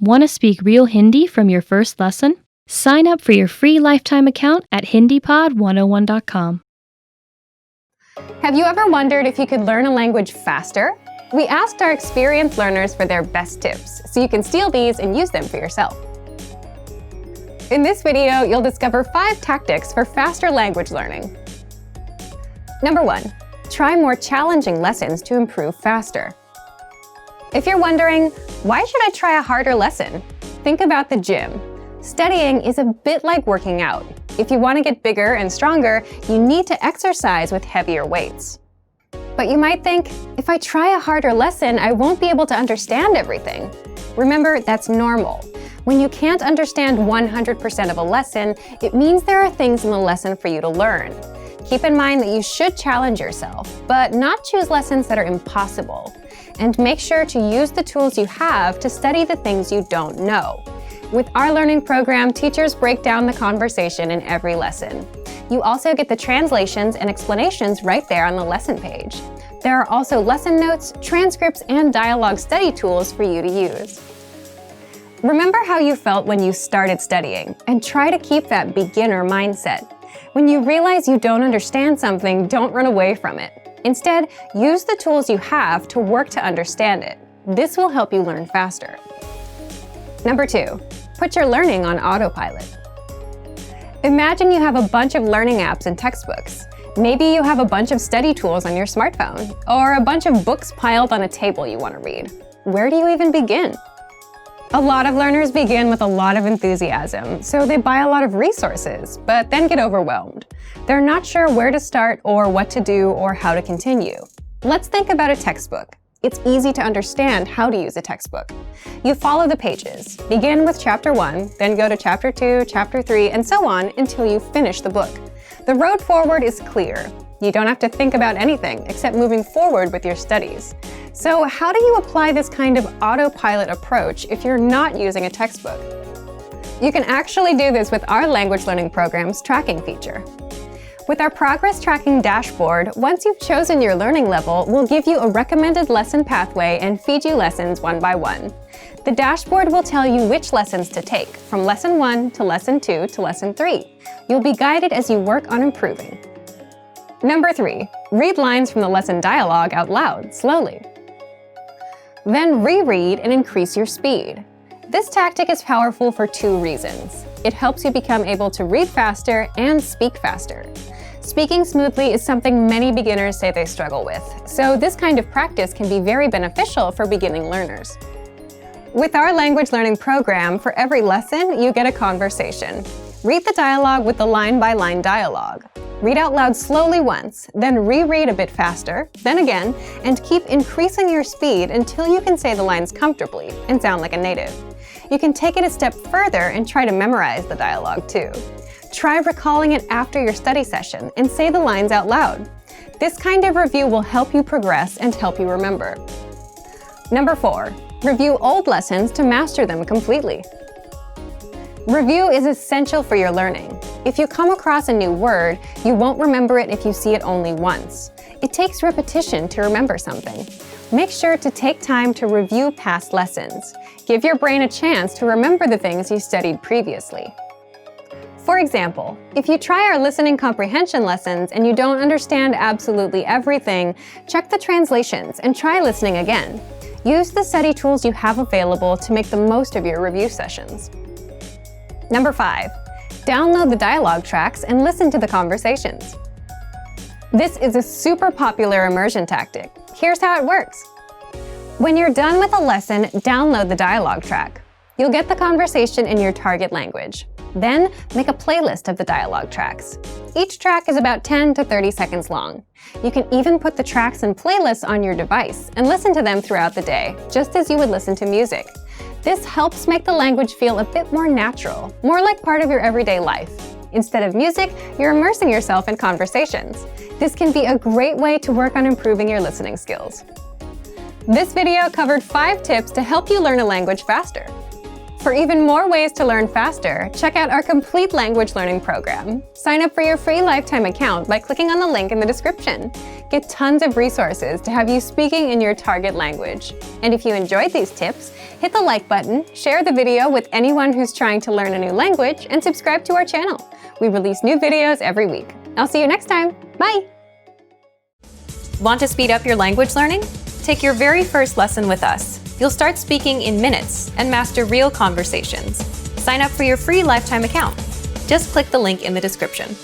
Want to speak real Hindi from your first lesson? Sign up for your free lifetime account at HindiPod101.com. Have you ever wondered if you could learn a language faster? We asked our experienced learners for their best tips, so you can steal these and use them for yourself. In this video, you'll discover 5 tactics for faster language learning. Number 1. Try more challenging lessons to improve faster. If you're wondering, why should I try a harder lesson? Think about the gym. Studying is a bit like working out. If you want to get bigger and stronger, you need to exercise with heavier weights. But you might think, if I try a harder lesson, I won't be able to understand everything. Remember, that's normal. When you can't understand 100% of a lesson, it means there are things in the lesson for you to learn. Keep in mind that you should challenge yourself, but not choose lessons that are impossible. And make sure to use the tools you have to study the things you don't know. With our learning program, teachers break down the conversation in every lesson. You also get the translations and explanations right there on the lesson page. There are also lesson notes, transcripts, and dialogue study tools for you to use. Remember how you felt when you started studying, and try to keep that beginner mindset. When you realize you don't understand something, don't run away from it. Instead, use the tools you have to work to understand it. This will help you learn faster. Number 2, put your learning on autopilot. Imagine you have a bunch of learning apps and textbooks. Maybe you have a bunch of study tools on your smartphone, or a bunch of books piled on a table you want to read. Where do you even begin? A lot of learners begin with a lot of enthusiasm, so they buy a lot of resources, but then get overwhelmed. They're not sure where to start or what to do or how to continue. Let's think about a textbook. It's easy to understand how to use a textbook. You follow the pages. Begin with chapter 1, then go to chapter 2, chapter 3, and so on until you finish the book. The road forward is clear. You don't have to think about anything except moving forward with your studies. So how do you apply this kind of autopilot approach if you're not using a textbook? You can actually do this with our language learning program's tracking feature. With our progress tracking dashboard, once you've chosen your learning level, we'll give you a recommended lesson pathway and feed you lessons one by one. The dashboard will tell you which lessons to take, from lesson 1 to lesson 2 to lesson 3. You'll be guided as you work on improving. Number 3, read lines from the lesson dialogue out loud, slowly. Then reread and increase your speed. This tactic is powerful for 2 reasons. It helps you become able to read faster and speak faster. Speaking smoothly is something many beginners say they struggle with, so this kind of practice can be very beneficial for beginning learners. With our language learning program, for every lesson, you get a conversation. Read the dialogue with the line-by-line dialogue. Read out loud slowly once, then reread a bit faster, then again, and keep increasing your speed until you can say the lines comfortably and sound like a native. You can take it a step further and try to memorize the dialogue too. Try recalling it after your study session and say the lines out loud. This kind of review will help you progress and help you remember. Number 4, review old lessons to master them completely. Review is essential for your learning. If you come across a new word, you won't remember it if you see it only once. It takes repetition to remember something. Make sure to take time to review past lessons. Give your brain a chance to remember the things you studied previously. For example, if you try our listening comprehension lessons and you don't understand absolutely everything, check the translations and try listening again. Use the study tools you have available to make the most of your review sessions. Number 5, download the dialogue tracks and listen to the conversations. This is a super popular immersion tactic. Here's how it works. When you're done with a lesson, download the dialogue track. You'll get the conversation in your target language. Then, make a playlist of the dialogue tracks. Each track is about 10 to 30 seconds long. You can even put the tracks in playlists on your device and listen to them throughout the day, just as you would listen to music. This helps make the language feel a bit more natural, more like part of your everyday life. Instead of music, you're immersing yourself in conversations. This can be a great way to work on improving your listening skills. This video covered 5 tips to help you learn a language faster. For even more ways to learn faster, check out our complete language learning program. Sign up for your free lifetime account by clicking on the link in the description. Get tons of resources to have you speaking in your target language. And if you enjoyed these tips, hit the like button, share the video with anyone who's trying to learn a new language, and subscribe to our channel. We release new videos every week. I'll see you next time. Bye! Want to speed up your language learning? Take your very first lesson with us. You'll start speaking in minutes and master real conversations. Sign up for your free lifetime account. Just click the link in the description.